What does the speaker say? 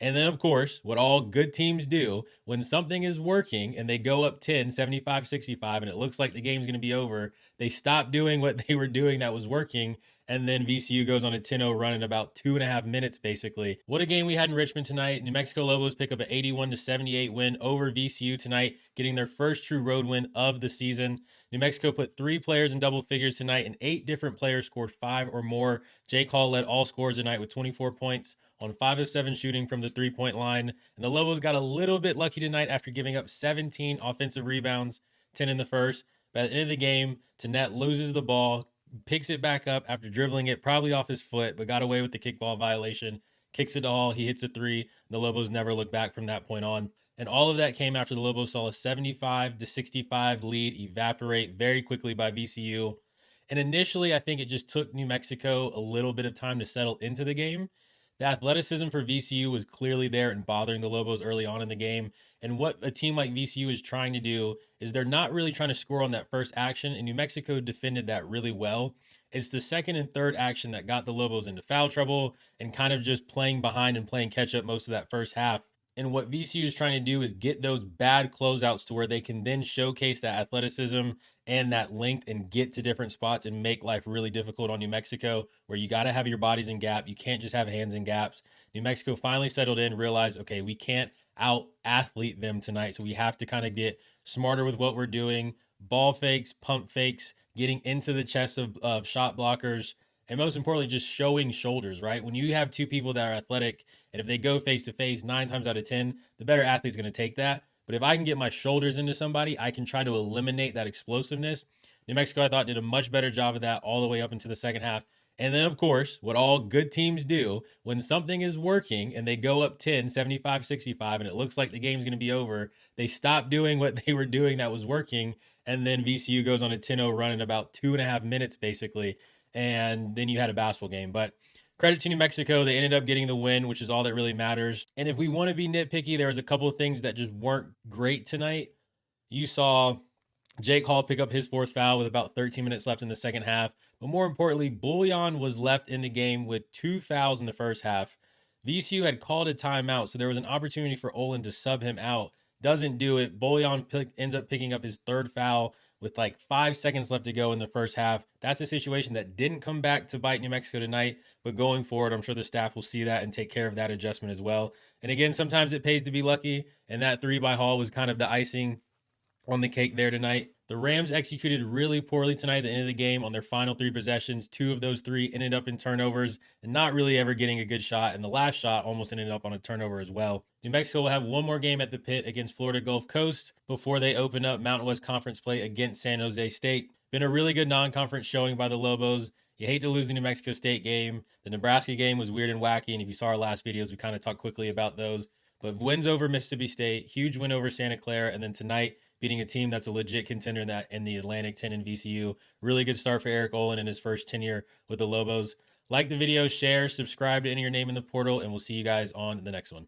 And then, of course, what all good teams do when something is working and they go up 10, 75, 65, and it looks like the game's going to be over, they stop doing what they were doing that was working. And then VCU goes on a 10-0 run in about 2.5 minutes, basically. What a game we had in Richmond tonight. New Mexico Lobos pick up an 81-78 win over VCU tonight, getting their first true road win of the season. New Mexico put 3 players in double figures tonight, and 8 different players scored 5 or more. Jake Hall led all scorers tonight with 24 points on 5 of 7 shooting from the 3-point line. And the Lobos got a little bit lucky tonight after giving up 17 offensive rebounds, 10 in the first. By the end of the game, Tenet loses the ball, picks it back up after dribbling it probably off his foot, but got away with the kickball violation, kicks it to Hall, he hits a 3. The Lobos never look back from that point on. And all of that came after the Lobos saw a 75-65 lead evaporate very quickly by VCU. And initially, I think it just took New Mexico a little bit of time to settle into the game. The athleticism for VCU was clearly there and bothering the Lobos early on in the game. And what a team like VCU is trying to do is they're not really trying to score on that first action, and New Mexico defended that really well. It's the second and third action that got the Lobos into foul trouble and kind of just playing behind and playing catch up most of that first half. And what VCU is trying to do is get those bad closeouts to where they can then showcase that athleticism and that length and get to different spots and make life really difficult on New Mexico, where you got to have your bodies in gap. You can't just have hands in gaps. New Mexico finally settled in, realized, okay, we can't out athlete them tonight. So we have to kind of get smarter with what we're doing. Ball fakes, pump fakes, getting into the chest of shot blockers, and most importantly, just showing shoulders, right? When you have two people that are athletic, and if they go face to face, 9 times out of 10, the better athlete's going to take that. But if I can get my shoulders into somebody, I can try to eliminate that explosiveness. New Mexico, I thought, did a much better job of that all the way up into the second half. And then, of course, what all good teams do when something is working and they go up 10, 75, 65, and it looks like the game's going to be over, they stop doing what they were doing that was working. And then VCU goes on a 10-0 run in about 2.5 minutes, basically. And then you had a basketball game. But credit to New Mexico. They ended up getting the win, which is all that really matters. And if we want to be nitpicky, there was a couple of things that just weren't great tonight. You saw Jake Hall pick up his fourth foul with about 13 minutes left in the second half. But more importantly, Bullion was left in the game with 2 fouls in the first half. VCU had called a timeout, so there was an opportunity for Olin to sub him out. Doesn't do it. Bullion ends up picking up his third foul with like 5 seconds left to go in the first half. That's a situation that didn't come back to bite New Mexico tonight, but going forward, I'm sure the staff will see that and take care of that adjustment as well. And again, sometimes it pays to be lucky, and that 3 by Hall was kind of the icing on the cake there tonight. The Rams executed really poorly tonight at the end of the game on their final 3 possessions. 2 of those 3 ended up in turnovers and not really ever getting a good shot. And the last shot almost ended up on a turnover as well. New Mexico will have one more game at the pit against Florida Gulf Coast before they open up Mountain West Conference play against San Jose State. Been a really good non-conference showing by the Lobos. You hate to lose the New Mexico State game. The Nebraska game was weird and wacky. And if you saw our last videos, we kind of talked quickly about those. But wins over Mississippi State, huge win over Santa Clara, and then tonight beating a team that's a legit contender in the Atlantic 10 in VCU. Really good start for Eric Olin in his first tenure with the Lobos. Like the video, share, subscribe to enter your name in the portal, and we'll see you guys on the next one.